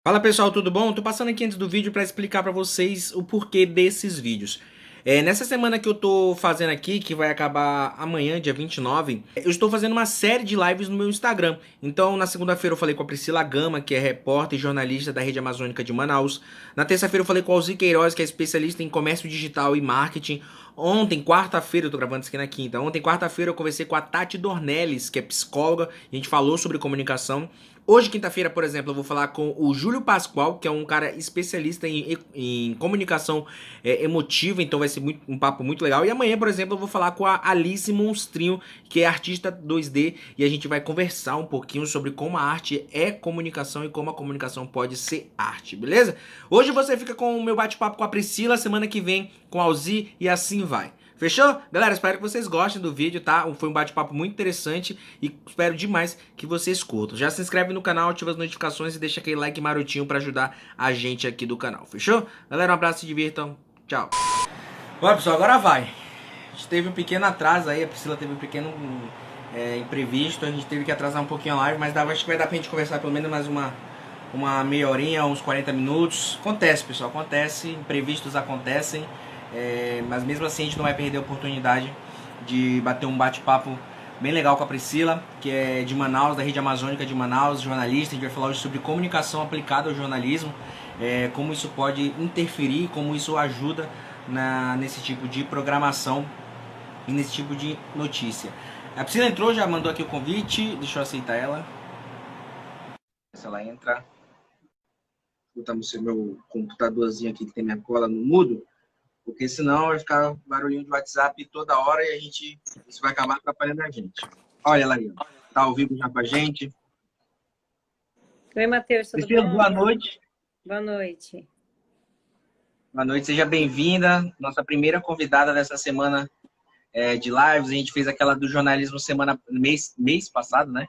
Fala pessoal, tudo bom? Tô passando aqui antes do vídeo para explicar para vocês o porquê desses vídeos. Nessa semana que eu tô fazendo aqui, que vai acabar amanhã, dia 29, eu estou fazendo uma série de lives no meu Instagram. Então, na segunda-feira eu falei com a Priscila Gama, que é repórter e jornalista da Rede Amazônica de Manaus. Na terça-feira eu falei com o Alzir Queiroz, que é especialista em comércio digital e marketing. Ontem, quarta-feira, eu tô gravando isso aqui na quinta. Ontem, quarta-feira, eu conversei com a Tati Dornelles, que é psicóloga, e a gente falou sobre comunicação. Hoje, quinta-feira, por exemplo, eu vou falar com o Júlio Pascoal, que é um cara especialista em comunicação emotiva, então vai ser um papo muito legal. E amanhã, por exemplo, eu vou falar com a Alice Monstrinho, que é artista 2D, e a gente vai conversar um pouquinho sobre como a arte é comunicação e como a comunicação pode ser arte, beleza? Hoje você fica com o meu bate-papo com a Priscila, semana que vem com a Alzi e assim vai. Fechou? Galera, espero que vocês gostem do vídeo, tá? Foi um bate-papo muito interessante e espero demais que vocês curtam. Já se inscreve no canal, ativa as notificações e deixa aquele like marotinho pra ajudar a gente aqui do canal. Fechou? Galera, um abraço, se divirtam. Tchau. Bom, pessoal, agora vai. A gente teve um pequeno atraso aí, a Priscila teve um pequeno imprevisto, a gente teve que atrasar um pouquinho a live, mas acho que vai dar pra gente conversar pelo menos mais uma meia horinha, uns 40 minutos. Acontece, pessoal, acontece, imprevistos acontecem. Mas mesmo assim a gente não vai perder a oportunidade de bater um bate-papo bem legal com a Priscila, que é de Manaus, da Rede Amazônica de Manaus, jornalista. A gente vai falar hoje sobre comunicação aplicada ao jornalismo, como isso pode interferir, como isso ajuda nesse tipo de programação e nesse tipo de notícia. A Priscila entrou, já mandou aqui o convite, deixa eu aceitar ela. Se ela entra, vou botar no meu computadorzinho aqui que tem minha cola no mudo. Porque senão vai ficar barulhinho de WhatsApp toda hora e isso vai acabar atrapalhando a gente. Olha ela aí, tá ao vivo já com a gente. Oi, Matheus, tudo Priscila, bom? boa noite. Boa noite. Boa noite, seja bem-vinda. Nossa primeira convidada dessa semana de lives. A gente fez aquela do jornalismo mês passado, né?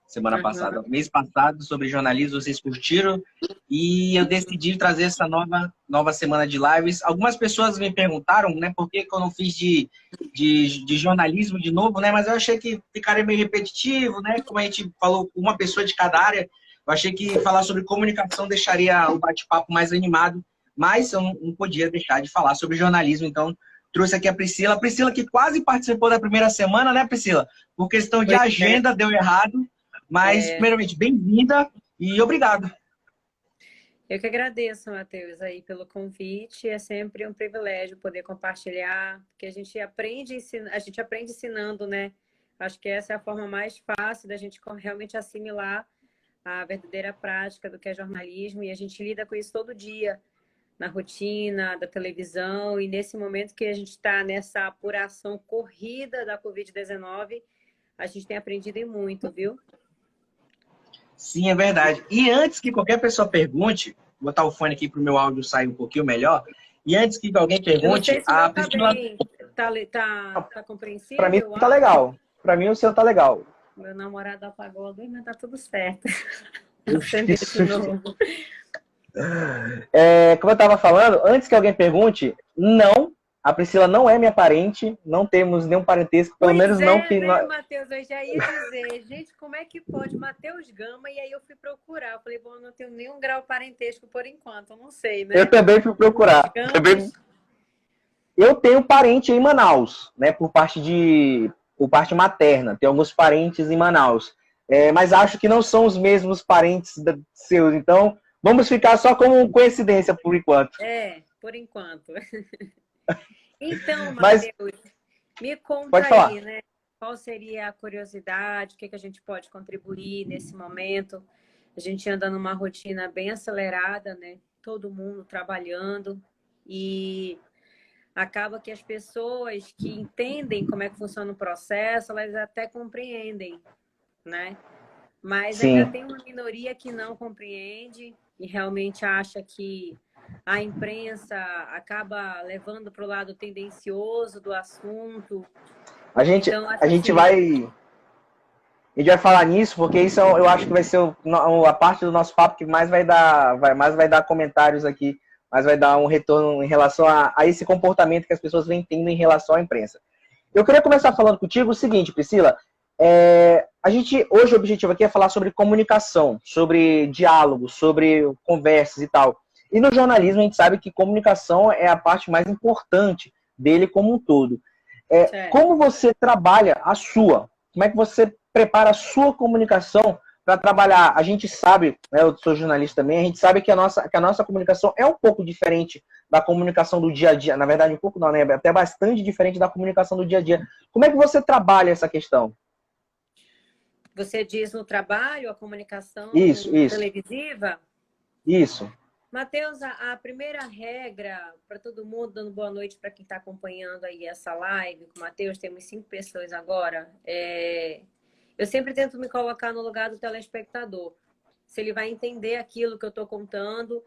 Semana passada. Mês passado, sobre jornalismo, vocês curtiram. E eu decidi trazer essa nova semana de lives. Algumas pessoas me perguntaram, né, por que eu não fiz de jornalismo de novo, né? Mas eu achei que ficaria meio repetitivo, né? Como a gente falou, uma pessoa de cada área, eu achei que falar sobre comunicação deixaria o bate-papo mais animado, mas eu não podia deixar de falar sobre jornalismo, então trouxe aqui a Priscila. A Priscila que quase participou da primeira semana, né, Priscila? Por questão de agenda, deu errado. Mas, primeiramente, bem-vinda e obrigado. Eu que agradeço, Matheus, aí pelo convite. É sempre um privilégio poder compartilhar, porque a gente aprende ensinando, né? Acho que essa é a forma mais fácil da gente realmente assimilar a verdadeira prática do que é jornalismo, e a gente lida com isso todo dia, na rotina da televisão, e nesse momento que a gente está nessa apuração corrida da Covid-19, a gente tem aprendido e muito, viu? Sim, é verdade. E antes que qualquer pessoa pergunte, vou botar o fone aqui para o meu áudio sair um pouquinho melhor, e antes que alguém pergunte, a Priscila... Tá compreensível? Para mim tá legal. Para mim o seu tá legal. Meu namorado apagou a luz, mas tá tudo certo. Como eu estava falando, antes que alguém pergunte, não, a Priscila não é minha parente, não temos nenhum parentesco, pelo menos não que... Né, Matheus, eu já ia dizer, gente, como é que pode Matheus Gama? E aí eu fui procurar, eu falei, bom, eu não tenho nenhum grau parentesco por enquanto, eu não sei, né? Eu também fui procurar. Eu tenho parente em Manaus, né, por parte materna, tenho alguns parentes em Manaus, mas acho que não são os mesmos parentes seus, então vamos ficar só como coincidência por enquanto. Por enquanto. Então, Matheus, me conta aí, né? Qual seria a curiosidade, o que a gente pode contribuir nesse momento? A gente anda numa rotina bem acelerada, né? Todo mundo trabalhando, e acaba que as pessoas que entendem como é que funciona o processo, elas até compreendem, né? Mas ainda tem uma minoria que não compreende e realmente acha que a imprensa acaba levando para o lado tendencioso do assunto. A gente vai falar nisso, porque isso eu acho que vai ser a parte do nosso papo que mais vai dar comentários aqui, mais vai dar um retorno em relação a esse comportamento que as pessoas vêm tendo em relação à imprensa. Eu queria começar falando contigo o seguinte, Priscila, Hoje o objetivo aqui é falar sobre comunicação, sobre diálogo, sobre conversas e tal. E no jornalismo a gente sabe que comunicação é a parte mais importante dele como um todo. Como você trabalha a sua? Como é que você prepara a sua comunicação para trabalhar? A gente sabe, né, eu sou jornalista também, a gente sabe que a nossa comunicação é um pouco diferente da comunicação do dia a dia. Na verdade, um pouco não, né? Até bastante diferente da comunicação do dia a dia. Como é que você trabalha essa questão? Você diz no trabalho, a comunicação Isso. televisiva? Isso. Matheus, a primeira regra para todo mundo, dando boa noite para quem está acompanhando aí essa live com o Matheus, temos 5 pessoas agora. Eu sempre tento me colocar no lugar do telespectador. Se ele vai entender aquilo que eu estou contando,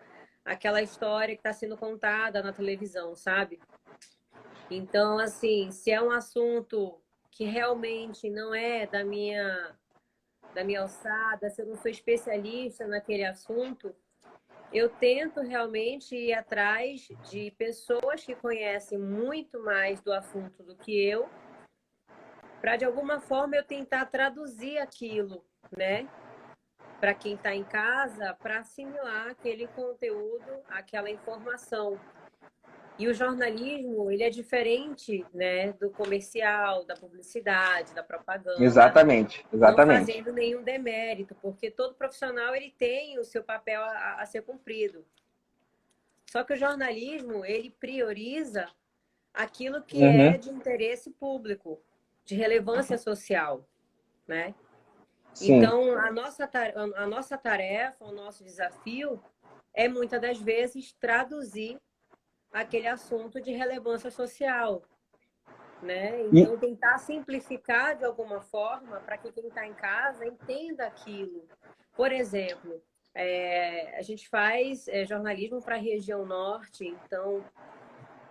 aquela história que está sendo contada na televisão, sabe? Então, assim, se é um assunto que realmente não é da minha alçada, se eu não sou especialista naquele assunto, eu tento realmente ir atrás de pessoas que conhecem muito mais do assunto do que eu, para de alguma forma eu tentar traduzir aquilo, né? Para quem está em casa, para assimilar aquele conteúdo, aquela informação. E o jornalismo, ele é diferente, né, do comercial, da publicidade, da propaganda. Exatamente. Não fazendo nenhum demérito, porque todo profissional ele tem o seu papel a ser cumprido. Só que o jornalismo, ele prioriza aquilo que é de interesse público, de relevância social, né? Sim. Então, a nossa tarefa, o nosso desafio é, muitas das vezes, traduzir aquele assunto de relevância social, né? Então, tentar simplificar de alguma forma para que quem está em casa entenda aquilo. Por exemplo, a gente faz jornalismo para a região norte, então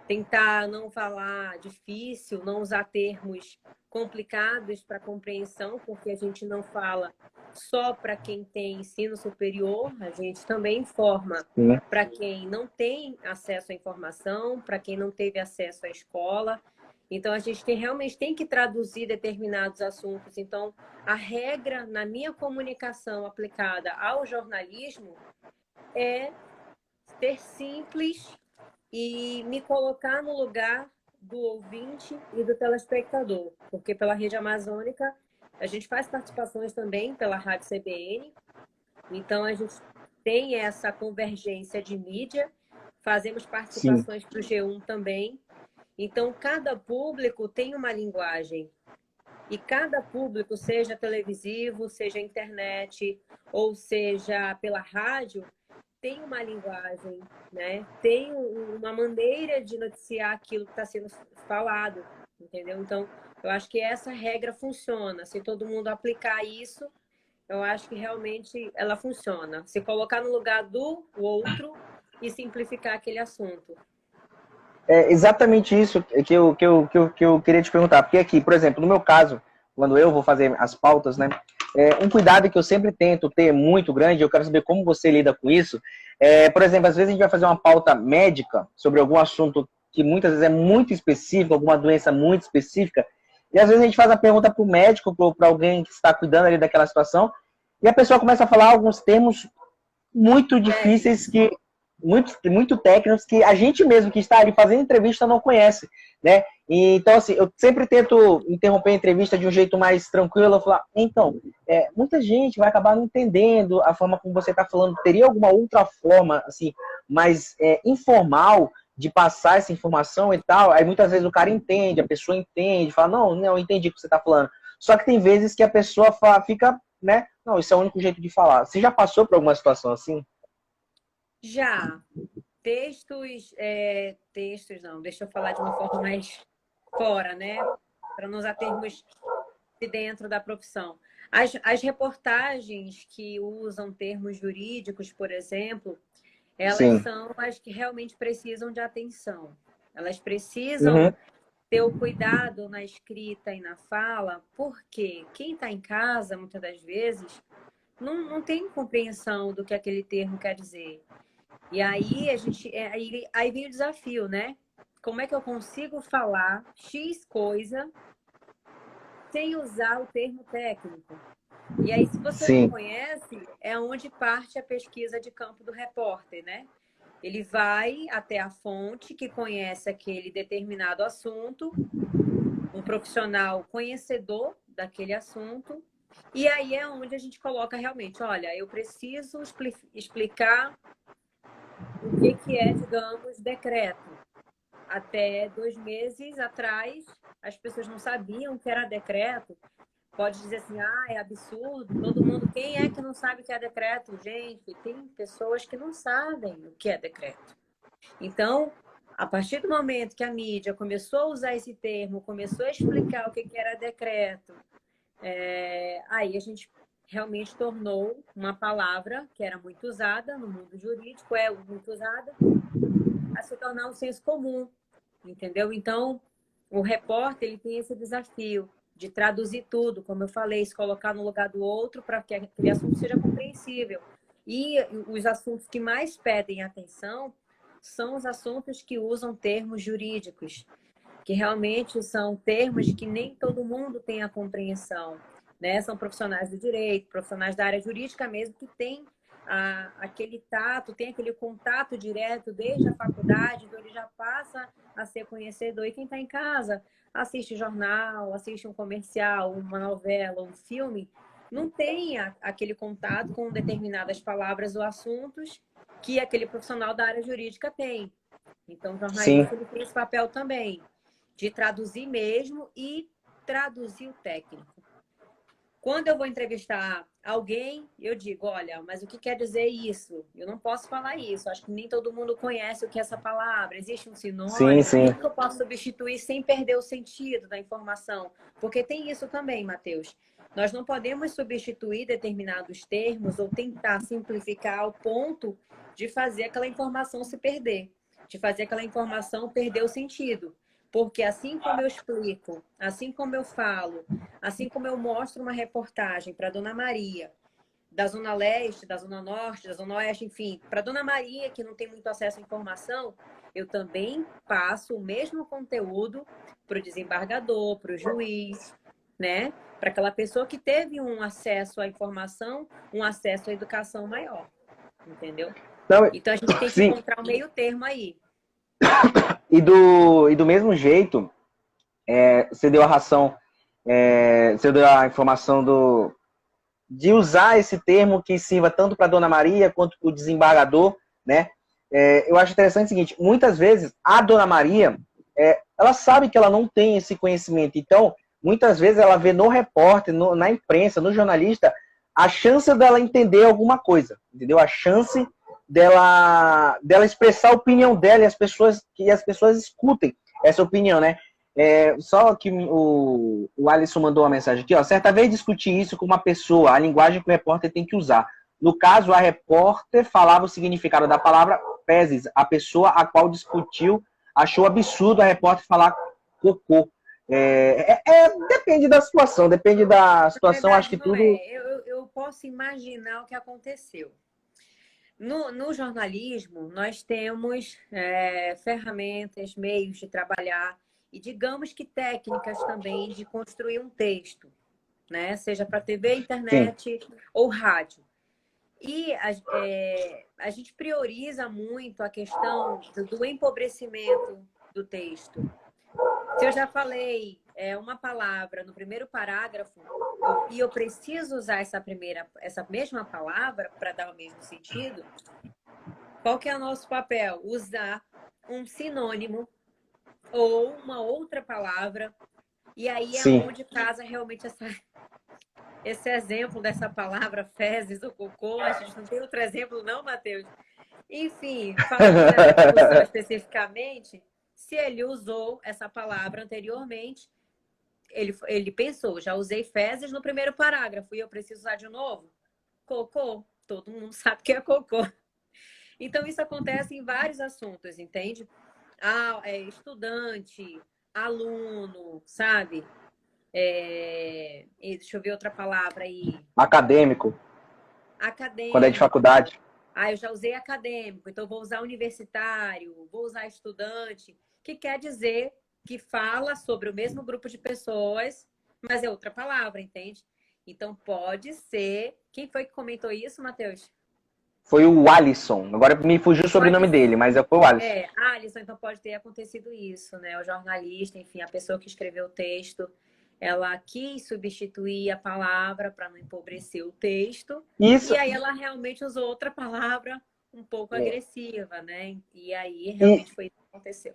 tentar não falar difícil, não usar termos complicados para compreensão, porque a gente não fala só para quem tem ensino superior, a gente também informa para quem não tem acesso à informação, para quem não teve acesso à escola. Então, a gente realmente tem que traduzir determinados assuntos. Então, a regra na minha comunicação aplicada ao jornalismo é ser simples e me colocar no lugar do ouvinte e do telespectador. Porque pela Rede Amazônica, a gente faz participações também pela Rádio CBN. Então, a gente tem essa convergência de mídia. Fazemos participações para o G1 também. Então, cada público tem uma linguagem. E cada público, seja televisivo, seja internet, ou seja pela rádio, tem uma linguagem, né? Tem uma maneira de noticiar aquilo que está sendo falado, entendeu? Então, eu acho que essa regra funciona. Se todo mundo aplicar isso, eu acho que realmente ela funciona. Se colocar no lugar do outro e simplificar aquele assunto. É exatamente isso que eu queria te perguntar. Porque aqui, por exemplo, no meu caso, quando eu vou fazer as pautas, né? Um cuidado que eu sempre tento ter muito grande, eu quero saber como você lida com isso. Por exemplo, às vezes a gente vai fazer uma pauta médica sobre algum assunto que muitas vezes é muito específico, alguma doença muito específica, e às vezes a gente faz a pergunta para o médico, para alguém que está cuidando ali daquela situação, e a pessoa começa a falar alguns termos muito difíceis que muito técnicos que a gente mesmo que está ali fazendo entrevista não conhece, né? E, então, assim, eu sempre tento interromper a entrevista de um jeito mais tranquilo, falar, então, muita gente vai acabar não entendendo a forma como você está falando, teria alguma outra forma, assim, mais informal de passar essa informação e tal, aí muitas vezes o cara entende, a pessoa entende, fala, não, eu entendi o que você está falando, só que tem vezes que a pessoa fica, né, não, isso é o único jeito de falar. Você já passou por alguma situação assim? Já. Textos não, deixa eu falar de uma forma mais fora, né? Para nos atermos de dentro da profissão. As reportagens que usam termos jurídicos, por exemplo, elas são as que realmente precisam de atenção. Elas precisam ter o cuidado na escrita e na fala, porque quem está em casa, muitas das vezes, não tem compreensão do que aquele termo quer dizer. E aí aí vem o desafio, né? Como é que eu consigo falar X coisa sem usar o termo técnico. E aí, se você Sim. não conhece, é onde parte a pesquisa de campo do repórter, né? Ele vai até a fonte que conhece aquele determinado assunto, um profissional conhecedor daquele assunto, e aí é onde a gente coloca realmente, olha, eu preciso explicar o que é, digamos, decreto. Até 2 meses atrás, as pessoas não sabiam o que era decreto. Pode dizer assim, é absurdo, todo mundo... Quem é que não sabe o que é decreto? Gente, tem pessoas que não sabem o que é decreto. Então, a partir do momento que a mídia começou a usar esse termo, começou a explicar o que era decreto, aí a gente realmente tornou uma palavra que era muito usada no mundo jurídico, é muito usada, a se tornar um senso comum, entendeu? Então, o repórter ele tem esse desafio de traduzir tudo, como eu falei, se colocar no lugar do outro para que aquele assunto seja compreensível. E os assuntos que mais pedem atenção são os assuntos que usam termos jurídicos, que realmente são termos que nem todo mundo tem a compreensão, né? São profissionais do direito, profissionais da área jurídica mesmo, que têm aquele tato, tem aquele contato direto desde a faculdade, então ele já passa a ser conhecedor. E quem está em casa assiste jornal, assiste um comercial, uma novela, um filme, não tem aquele contato com determinadas palavras ou assuntos que aquele profissional da área jurídica tem. Então, o jornalista ele tem esse papel também, de traduzir mesmo e traduzir o técnico. Quando eu vou entrevistar alguém, eu digo, olha, mas o que quer dizer isso? Eu não posso falar isso. Acho que nem todo mundo conhece o que é essa palavra. Existe um sinônimo? Sim. Como que eu posso substituir sem perder o sentido da informação? Porque tem isso também, Matheus. Nós não podemos substituir determinados termos ou tentar simplificar ao ponto de fazer aquela informação se perder, de fazer aquela informação perder o sentido. Porque assim como eu explico, assim como eu falo, assim como eu mostro uma reportagem para a Dona Maria, da Zona Leste, da Zona Norte, da Zona Oeste, enfim, para a Dona Maria, que não tem muito acesso à informação, eu também passo o mesmo conteúdo para o desembargador, para o juiz, né? Para aquela pessoa que teve um acesso à informação, um acesso à educação maior, entendeu? Então a gente tem que encontrar um meio termo aí. E do mesmo jeito, você deu a ração, você deu a informação de usar esse termo que sirva tanto para a Dona Maria quanto para o desembargador, né? Eu acho interessante o seguinte, muitas vezes a Dona Maria, ela sabe que ela não tem esse conhecimento, então muitas vezes ela vê no repórter, na imprensa, no jornalista, a chance dela entender alguma coisa, entendeu? A chance dela expressar a opinião dela e as pessoas escutem essa opinião, né? Só que o Alisson mandou uma mensagem aqui, ó. Certa vez discuti isso com uma pessoa, a linguagem que o repórter tem que usar. No caso, a repórter falava o significado da palavra fezes. A pessoa a qual discutiu achou absurdo a repórter falar cocô. Depende da situação, verdade, acho que tudo... Eu posso imaginar o que aconteceu. No jornalismo, nós temos ferramentas, meios de trabalhar e, digamos que técnicas também de construir um texto, né? Seja para TV, internet Sim. ou rádio. E a gente prioriza muito a questão do empobrecimento do texto. Se eu já falei uma palavra no primeiro parágrafo e eu preciso usar essa mesma palavra para dar o mesmo sentido, qual que é o nosso papel? Usar um sinônimo ou uma outra palavra. E aí é onde casa realmente esse exemplo dessa palavra fezes ou cocô. A gente não tem outro exemplo não, Matheus? Enfim, falando dessa discussão especificamente, se ele usou essa palavra anteriormente, ele pensou, já usei fezes no primeiro parágrafo e eu preciso usar de novo? Cocô. Todo mundo sabe que é cocô. Então, isso acontece em vários assuntos, entende? Estudante, aluno, sabe? Deixa eu ver outra palavra aí. Acadêmico. Quando é de faculdade. Eu já usei acadêmico, então vou usar universitário, vou usar estudante, que quer dizer que fala sobre o mesmo grupo de pessoas, mas é outra palavra, entende? Então pode ser... Quem foi que comentou isso, Matheus? Foi o Alisson. Agora me fugiu o sobrenome dele, mas foi o Alisson. Alisson, então pode ter acontecido isso, né? O jornalista, enfim, a pessoa que escreveu o texto, ela quis substituir a palavra para não empobrecer o texto. Isso. E aí ela realmente usou outra palavra um pouco agressiva, né? E aí realmente foi isso que aconteceu.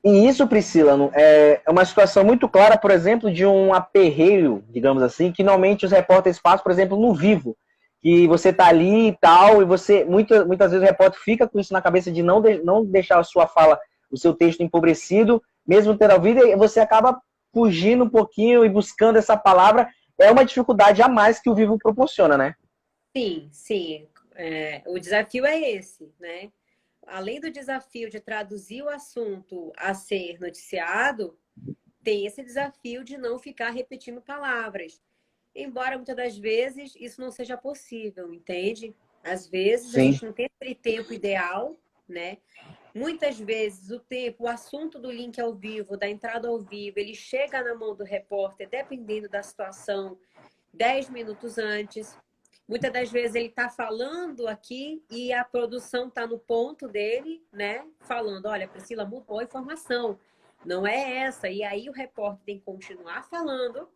E isso, Priscila, é uma situação muito clara, por exemplo, de um aperreio, digamos assim, que normalmente os repórteres fazem, por exemplo, no Vivo. Que você tá ali e tal, e você, muitas vezes o repórter fica com isso na cabeça de não deixar a sua fala, o seu texto empobrecido, mesmo tendo ouvido, e você acaba fugindo um pouquinho e buscando essa palavra. É uma dificuldade a mais que o Vivo proporciona, né? Sim, sim. O desafio é esse, né? Além do desafio de traduzir o assunto a ser noticiado, tem esse desafio de não ficar repetindo palavras. Embora muitas das vezes isso não seja possível, entende? Às vezes a gente não tem aquele tempo ideal, né? Muitas vezes o assunto do link ao vivo, da entrada ao vivo, ele chega na mão do repórter, dependendo da situação, 10 minutos antes. Muitas das vezes ele está falando aqui e a produção está no ponto dele, né? Falando, olha, Priscila, mudou a informação. Não é essa. E aí o repórter tem que continuar falando,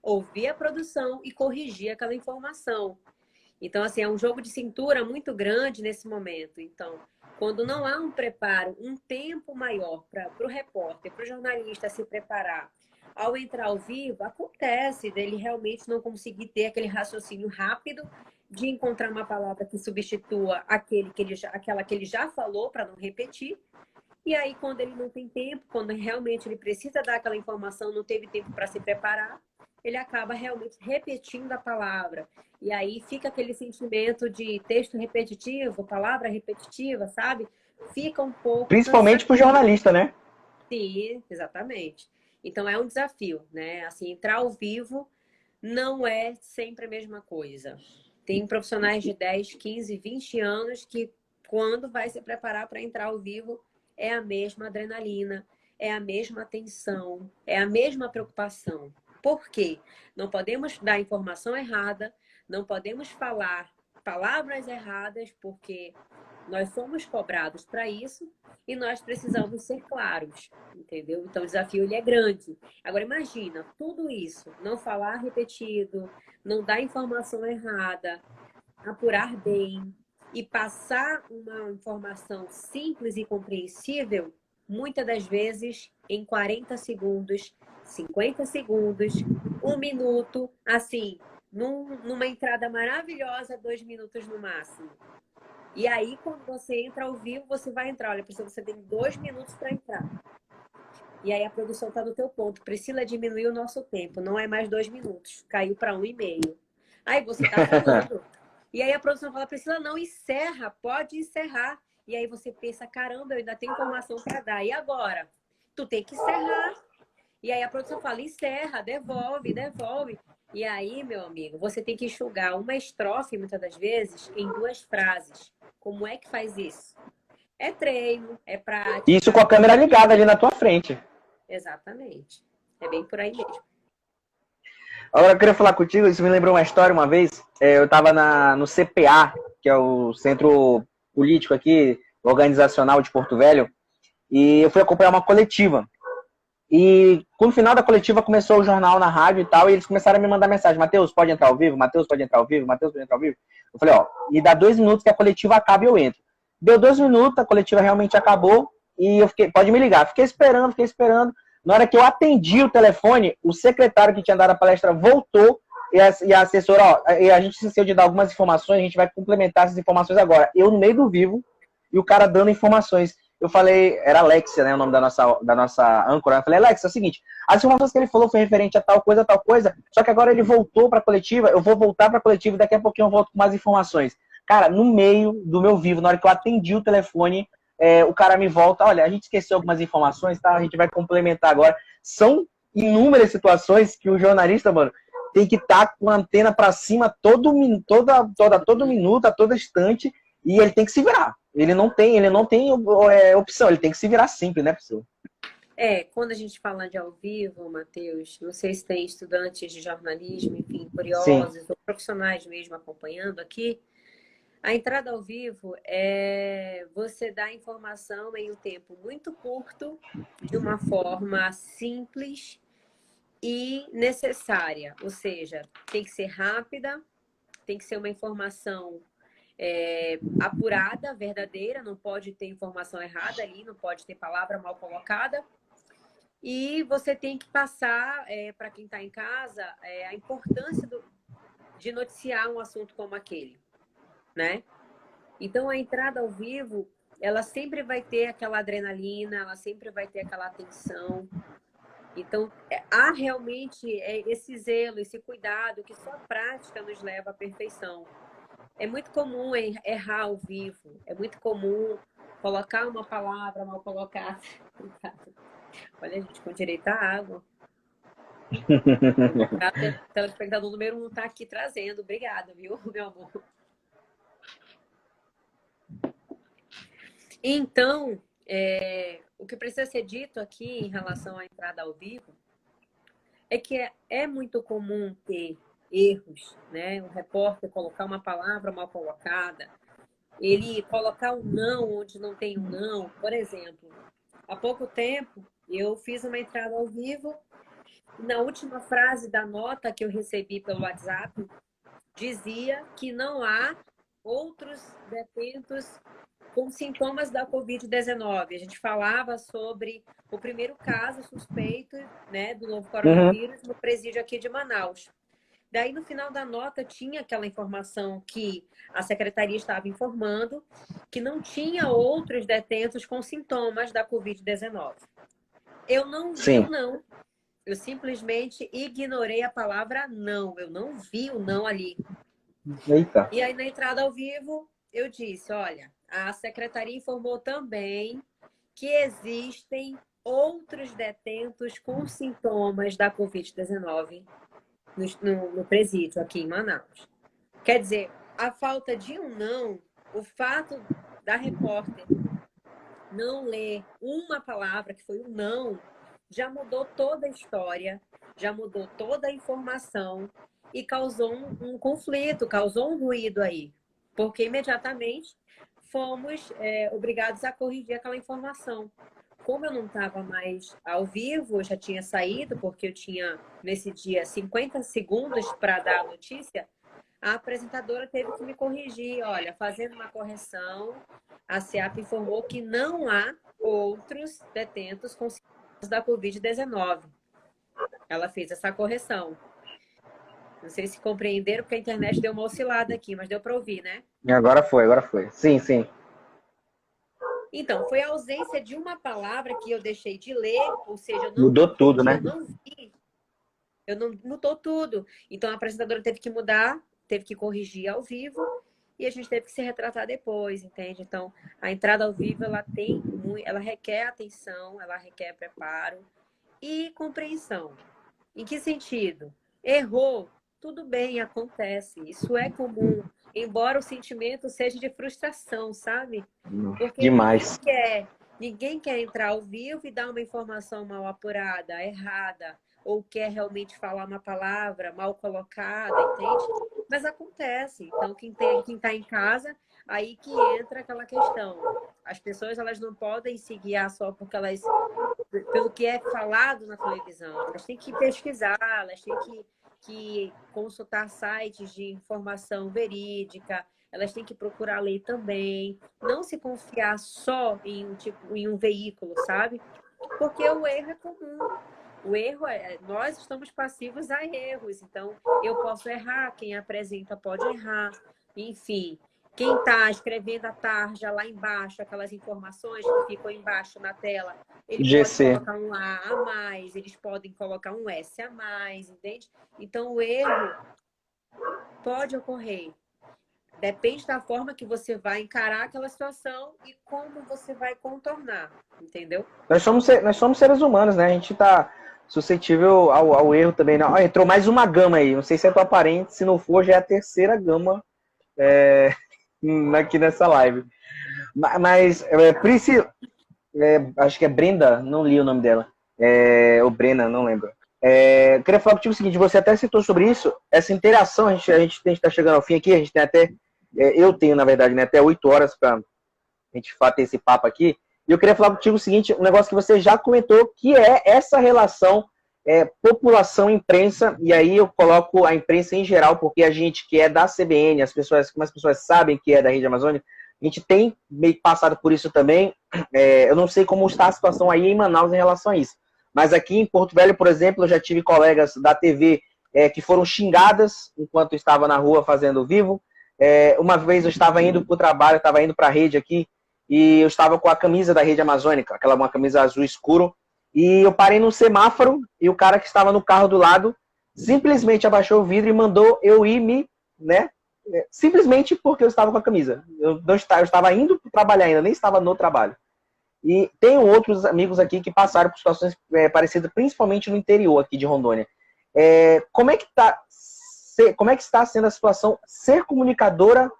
ouvir a produção e corrigir aquela informação. Então, assim, é um jogo de cintura muito grande nesse momento. Então, quando não há um preparo, um tempo maior para o repórter, para o jornalista se preparar, ao entrar ao vivo, acontece dele realmente não conseguir ter aquele raciocínio rápido de encontrar uma palavra que substitua aquela que ele já falou, para não repetir. E aí, quando ele não tem tempo, quando realmente ele precisa dar aquela informação, não teve tempo para se preparar, ele acaba realmente repetindo a palavra. E aí fica aquele sentimento de texto repetitivo, palavra repetitiva, sabe? Fica um pouco... Principalmente para o jornalista, né? Sim, exatamente. Então, é um desafio, né? Assim, entrar ao vivo não é sempre a mesma coisa. Tem profissionais de 10, 15, 20 anos que, quando vai se preparar para entrar ao vivo, é a mesma adrenalina, é a mesma atenção, é a mesma preocupação. Por quê? Não podemos dar informação errada, não podemos falar palavras erradas, porque nós somos cobrados para isso e nós precisamos ser claros, entendeu? Então, o desafio ele é grande. Agora, imagina, tudo isso, não falar repetido, não dar informação errada, apurar bem e passar uma informação simples e compreensível, muitas das vezes em 40 segundos, 50 segundos, 1 minuto, assim, numa entrada maravilhosa, 2 minutos no máximo. E aí, quando você entra ao vivo, você vai entrar. Olha, Priscila, você tem 2 minutos para entrar. E aí a produção está no teu ponto. Priscila, diminuiu o nosso tempo. Não é mais 2 minutos. Caiu para 1,5. Aí você está falando. E aí a produção fala, Priscila, não, encerra. Pode encerrar. E aí você pensa, caramba, eu ainda tenho informação para dar. E agora? Tu tem que encerrar. E aí a produção fala, encerra, devolve, devolve. E aí, meu amigo, você tem que enxugar uma estrofe, muitas das vezes, em 2 frases. Como é que faz isso? É treino, é prática. Isso com a câmera ligada ali na tua frente. Exatamente. É bem por aí mesmo. Agora eu queria falar contigo, isso me lembrou uma história uma vez. Eu estava no CPA, que é o Centro Político aqui, organizacional de Porto Velho, e eu fui acompanhar uma coletiva. E no final da coletiva começou o jornal na rádio e tal, e eles começaram a me mandar mensagem, Matheus, pode entrar ao vivo? Matheus, pode entrar ao vivo? Matheus, pode entrar ao vivo? Eu falei, ó, me dá 2 minutos que a coletiva acaba e eu entro. Deu 2 minutos, a coletiva realmente acabou, e eu fiquei, pode me ligar. Fiquei esperando. Na hora que eu atendi o telefone, o secretário que tinha dado a palestra voltou, e a assessora, ó, a gente esqueceu de dar algumas informações, a gente vai complementar essas informações agora. Eu no meio do vivo, e o cara dando informações. Eu falei, era Alexia, né, o nome da nossa âncora. Eu falei, Alexia, é o seguinte, as informações que ele falou foi referente a tal coisa, só que agora ele voltou para a coletiva, eu vou voltar para a coletiva e daqui a pouquinho eu volto com mais informações. Cara, no meio do meu vivo, na hora que eu atendi o telefone, o cara me volta, olha, a gente esqueceu algumas informações, tá? A gente vai complementar agora. São inúmeras situações que o jornalista, mano, tem que estar com a antena para cima todo minuto, a todo instante, e ele tem que se virar. Ele não tem opção, ele tem que se virar sempre, né, pessoal? Quando a gente fala de ao vivo, Matheus, não sei se tem estudantes de jornalismo, enfim, Sim. curiosos ou profissionais mesmo acompanhando aqui. A entrada ao vivo é você dar informação em um tempo muito curto, de uma forma simples e necessária. Ou seja, tem que ser rápida, tem que ser uma informação apurada, verdadeira, não pode ter informação errada ali, não pode ter palavra mal colocada. E você tem que passar para quem está em casa a importância de noticiar um assunto como aquele, né? Então, a entrada ao vivo, ela sempre vai ter aquela adrenalina, ela sempre vai ter aquela atenção. Então, há realmente esse zelo, esse cuidado que só a prática nos leva à perfeição. É muito comum errar ao vivo, é muito comum colocar uma palavra mal colocada. Olha, gente, com direito à água. O telespectador número 1 está aqui trazendo. Obrigada, viu, meu amor? Então, o que precisa ser dito aqui em relação à entrada ao vivo é que é muito comum ter erros, né? O repórter colocar uma palavra mal colocada, ele colocar um não onde não tem um não. Por exemplo, há pouco tempo eu fiz uma entrada ao vivo. Na última frase da nota que eu recebi pelo WhatsApp, dizia que não há outros detentos com sintomas da Covid-19. A gente falava sobre o primeiro caso suspeito, né, do novo coronavírus no presídio aqui de Manaus. Daí, no final da nota, tinha aquela informação que a secretaria estava informando que não tinha outros detentos com sintomas da Covid-19. Eu não vi o não. Eu simplesmente ignorei a palavra não. Eu não vi o não ali. Eita. E aí, na entrada ao vivo, eu disse, olha, a secretaria informou também que existem outros detentos com sintomas da Covid-19 no presídio aqui em Manaus. Quer dizer, a falta de um não, o fato da repórter não ler uma palavra, que foi o não, já mudou toda a história, já mudou toda a informação e causou um conflito, causou um ruído aí. Porque imediatamente fomos obrigados a corrigir aquela informação. Como eu não estava mais ao vivo, eu já tinha saído, porque eu tinha, nesse dia, 50 segundos para dar a notícia, a apresentadora teve que me corrigir. Olha, fazendo uma correção, a SEAP informou que não há outros detentos com sintomas da Covid-19. Ela fez essa correção. Não sei se compreenderam, porque a internet deu uma oscilada aqui, mas deu para ouvir, né? Agora foi. Sim, sim. Então, foi a ausência de uma palavra que eu deixei de ler, ou seja, eu não mudou tudo, né? Eu não vi. Mudou tudo. Então, a apresentadora teve que mudar, teve que corrigir ao vivo e a gente teve que se retratar depois, entende? Então, a entrada ao vivo, ela requer atenção, ela requer preparo e compreensão. Em que sentido? Errou, tudo bem, acontece. Isso é comum, embora o sentimento seja de frustração, sabe? Porque demais. Ninguém quer entrar ao vivo e dar uma informação mal apurada, errada, ou quer realmente falar uma palavra mal colocada, entende? Mas acontece. Então, quem está em casa, aí que entra aquela questão. As pessoas, elas não podem se guiar só pelo que é falado na televisão. Elas têm que pesquisar, elas têm que consultar sites de informação verídica, elas têm que procurar ler também, não se confiar só em um veículo, sabe? Porque o erro é comum. O erro nós estamos passivos a erros, então eu posso errar, quem apresenta pode errar, enfim. Quem está escrevendo a tarja lá embaixo, aquelas informações que ficam embaixo na tela, ele GC. pode colocar um A a mais, eles podem colocar um S a mais, entende? Então, o erro pode ocorrer. Depende da forma que você vai encarar aquela situação e como você vai contornar, entendeu? Nós somos seres humanos, né? A gente está suscetível ao erro também. Não, entrou mais uma gama aí. Não sei se é tua parente, se não for, já é a terceira gama aqui nessa live. Mas, Priscila, acho que é Brenda, não li o nome dela. Ou Brena, não lembro. Eu queria falar contigo o seguinte, você até citou sobre isso, essa interação, a gente está chegando ao fim aqui, a gente tem até, eu tenho, na verdade, né, até 8 horas para a gente bater esse papo aqui, e eu queria falar contigo o seguinte, um negócio que você já comentou, que é essa relação população-imprensa, e aí eu coloco a imprensa em geral, porque a gente que é da CBN, como as pessoas sabem que é da Rede Amazônica, a gente tem meio que passado por isso também. Eu não sei como está a situação aí em Manaus em relação a isso, mas aqui em Porto Velho, por exemplo, eu já tive colegas da TV que foram xingadas enquanto estava na rua fazendo vivo. Uma vez eu estava indo para o trabalho, eu estava indo para a rede aqui, e eu estava com a camisa da Rede Amazônica, uma camisa azul escuro, e eu parei no semáforo, e o cara que estava no carro do lado simplesmente abaixou o vidro e mandou eu ir né? Simplesmente porque eu estava com a camisa. Eu estava indo trabalhar ainda, nem estava no trabalho. E tenho outros amigos aqui que passaram por situações parecidas, principalmente no interior aqui de Rondônia. Como é que está sendo a situação ser comunicadora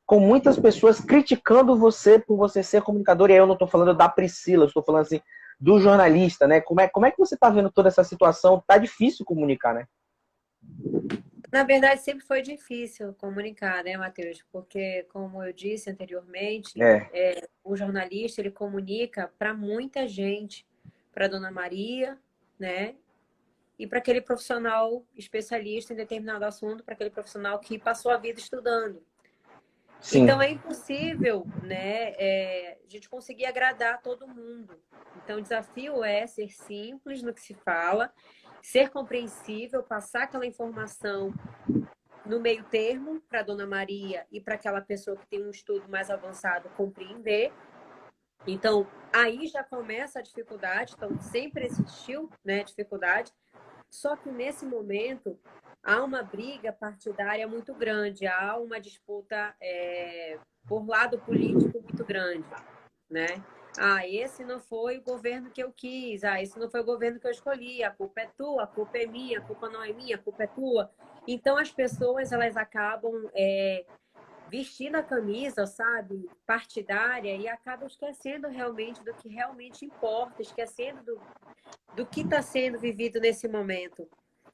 com muitas pessoas criticando você por você ser comunicador? E aí eu não estou falando da Priscila, eu estou falando assim do jornalista, né? Como é que você está vendo toda essa situação? Tá difícil comunicar, né? Na verdade, sempre foi difícil comunicar, né, Matheus? Porque, como eu disse anteriormente, o jornalista ele comunica para muita gente, para a Dona Maria, né? E para aquele profissional especialista em determinado assunto, para aquele profissional que passou a vida estudando. Sim. Então, é impossível, né, a gente conseguir agradar todo mundo. Então, o desafio é ser simples no que se fala, ser compreensível, passar aquela informação no meio termo para a Dona Maria e para aquela pessoa que tem um estudo mais avançado compreender. Então, aí já começa a dificuldade. Então, sempre existiu, né, dificuldade. Só que nesse momento há uma briga partidária muito grande, há uma disputa por lado político muito grande, né? Esse não foi o governo que eu quis, esse não foi o governo que eu escolhi, a culpa é tua, a culpa é minha, a culpa não é minha, a culpa é tua. Então as pessoas elas acabam vestindo a camisa, sabe, partidária e acabam esquecendo realmente do que realmente importa, esquecendo do que está sendo vivido nesse momento.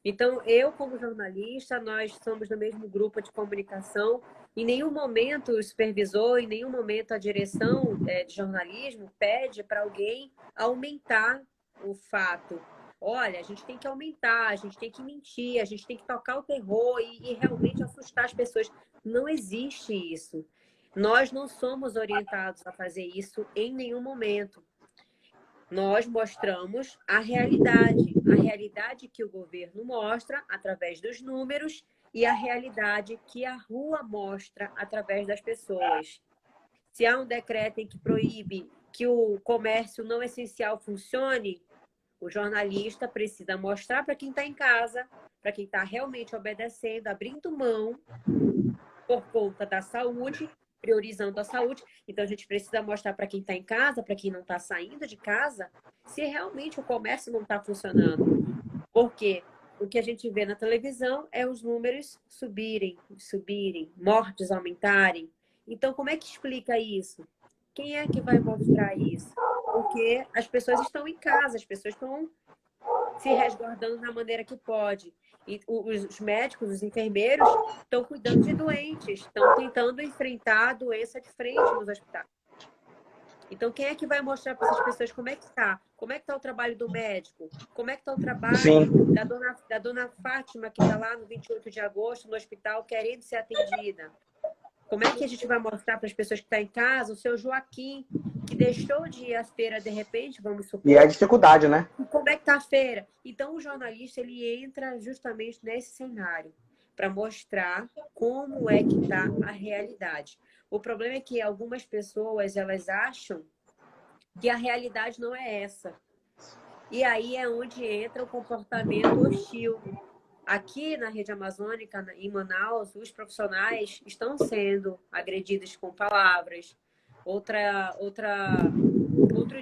Então, eu, como jornalista, nós somos do mesmo grupo de comunicação. Em nenhum momento o supervisor, em nenhum momento a direção de jornalismo pede para alguém aumentar o fato. Olha, a gente tem que aumentar, a gente tem que mentir, a gente tem que tocar o terror e realmente assustar as pessoas. Não existe isso. Nós não somos orientados a fazer isso em nenhum momento. Nós mostramos a realidade que o governo mostra através dos números e a realidade que a rua mostra através das pessoas. Se há um decreto em que proíbe que o comércio não essencial funcione, o jornalista precisa mostrar para quem está em casa, para quem está realmente obedecendo, abrindo mão por conta da saúde, priorizando a saúde. Então, a gente precisa mostrar para quem está em casa, para quem não está saindo de casa, se realmente o comércio não está funcionando. Porque o que a gente vê na televisão é os números subirem, mortes aumentarem. Então, como é que explica isso? Quem é que vai mostrar isso? Porque as pessoas estão em casa, as pessoas estão se resguardando da maneira que pode. E os médicos, os enfermeiros estão cuidando de doentes, estão tentando enfrentar a doença de frente nos hospitais. Então, quem é que vai mostrar para essas pessoas como é que está? Como é que está o trabalho do médico? Como é que está o trabalho da dona Fátima, que está lá no 28 de agosto, no hospital, querendo ser atendida? Como é que a gente vai mostrar para as pessoas que estão em casa, o seu Joaquim, que deixou de ir à feira de repente, vamos supor. E a dificuldade, né? Como é que está a feira? Então, o jornalista, ele entra justamente nesse cenário para mostrar como é que está a realidade. O problema é que algumas pessoas, elas acham que a realidade não é essa. E aí é onde entra o comportamento hostil. Aqui na Rede Amazônica, em Manaus, os profissionais estão sendo agredidos com palavras. Outro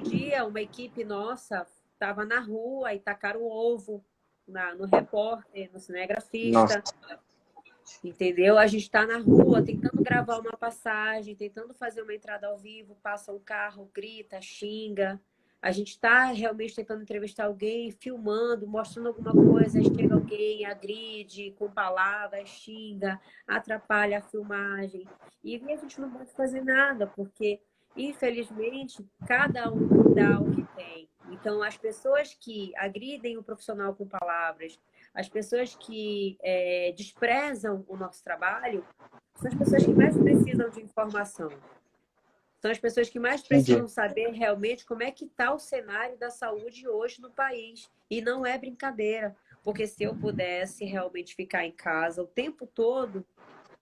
dia, uma equipe nossa estava na rua e tacaram ovo no repórter, no cinegrafista. Nossa. entendeu? A gente está na rua tentando gravar uma passagem, tentando fazer uma entrada ao vivo, passa um carro, grita, xinga. A gente está realmente tentando entrevistar alguém, filmando, mostrando alguma coisa, chega alguém, agride com palavras, xinga, atrapalha a filmagem. E a gente não pode fazer nada, porque, infelizmente, cada um dá o que tem. Então, as pessoas que agridem o profissional com palavras, as pessoas que desprezam o nosso trabalho, são as pessoas que mais precisam de informação. São as pessoas que mais precisam saber realmente como é que está o cenário da saúde hoje no país. E não é brincadeira, porque se eu pudesse realmente ficar em casa o tempo todo,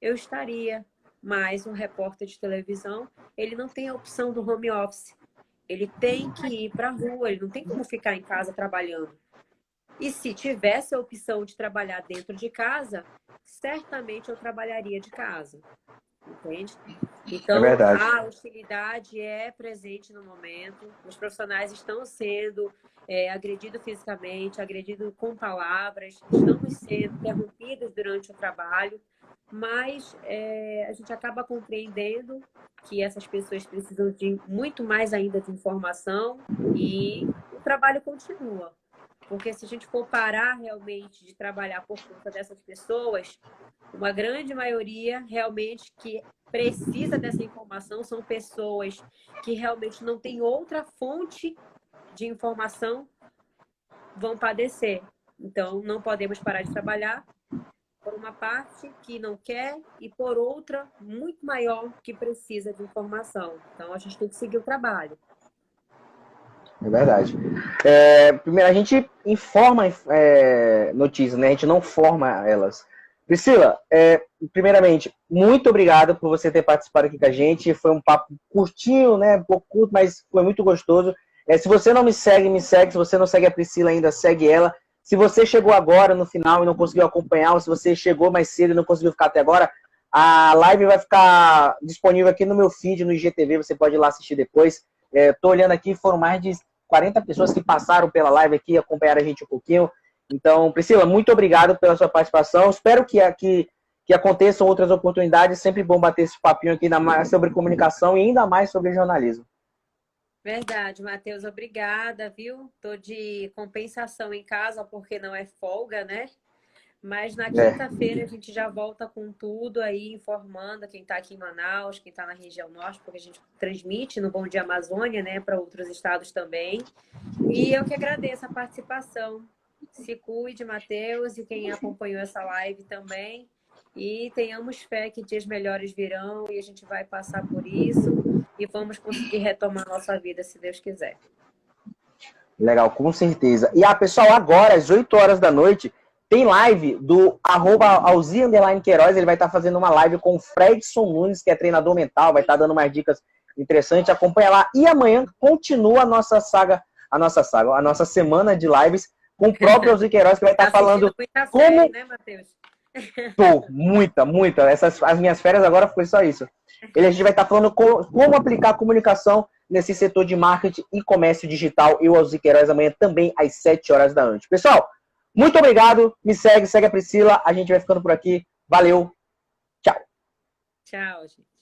eu estaria. Mas um repórter de televisão, ele não tem a opção do home office. Ele tem que ir para a rua, ele não tem como ficar em casa trabalhando. E se tivesse a opção de trabalhar dentro de casa, certamente eu trabalharia de casa. Entende? Então, a hostilidade é presente no momento. Os profissionais estão sendo agredidos fisicamente, agredidos com palavras, estamos sendo interrompidos durante o trabalho, mas a gente acaba compreendendo que essas pessoas precisam de muito mais ainda de informação e o trabalho continua. Porque se a gente for parar realmente de trabalhar por conta dessas pessoas, uma grande maioria realmente que precisa dessa informação são pessoas que realmente não têm outra fonte de informação, vão padecer. Então, não podemos parar de trabalhar por uma parte que não quer e por outra muito maior que precisa de informação. Então, a gente tem que seguir o trabalho. É verdade. Primeiro, a gente informa notícias, né? A gente não forma elas. Priscila, primeiramente, muito obrigado por você ter participado aqui com a gente. Foi um papo curtinho, né? Um pouco curto, mas foi muito gostoso. Se você não me segue, me segue. Se você não segue a Priscila ainda, segue ela. Se você chegou agora no final e não conseguiu acompanhar, ou se você chegou mais cedo e não conseguiu ficar até agora, a live vai ficar disponível aqui no meu feed, no IGTV. Você pode ir lá assistir depois. Estou olhando aqui, foram mais de 40 pessoas que passaram pela live aqui, acompanharam a gente um pouquinho. Então, Priscila, muito obrigado pela sua participação. Espero que aconteçam outras oportunidades. Sempre bom bater esse papinho aqui, ainda mais sobre comunicação e ainda mais sobre jornalismo. Verdade, Matheus, obrigada, viu? Tô de compensação em casa porque não é folga, né? Mas na quinta-feira a gente já volta com tudo aí, informando quem está aqui em Manaus, quem está na região norte, porque a gente transmite no Bom Dia Amazônia, né, para outros estados também. E eu que agradeço a participação. Se cuide, Matheus, e quem acompanhou essa live também. E tenhamos fé que dias melhores virão e a gente vai passar por isso e vamos conseguir retomar a nossa vida, se Deus quiser. Legal, com certeza. E, pessoal, agora, às 8 horas da noite, tem live do @Alzi_Queiroz. Ele vai estar fazendo uma live com o Fredson Nunes, que é treinador mental, vai estar dando umas dicas interessantes. Acompanha lá. E amanhã continua a nossa semana de lives com o próprio Alzi Queiroz, que vai estar falando como... série, né, Matheus? Muita. As minhas férias agora foi só isso. A gente vai estar falando como aplicar a comunicação nesse setor de marketing e comércio digital. E o Alzi Queiroz amanhã também às 7 horas da noite. Pessoal, muito obrigado. Me segue a Priscila. A gente vai ficando por aqui. Valeu. Tchau. Tchau, gente.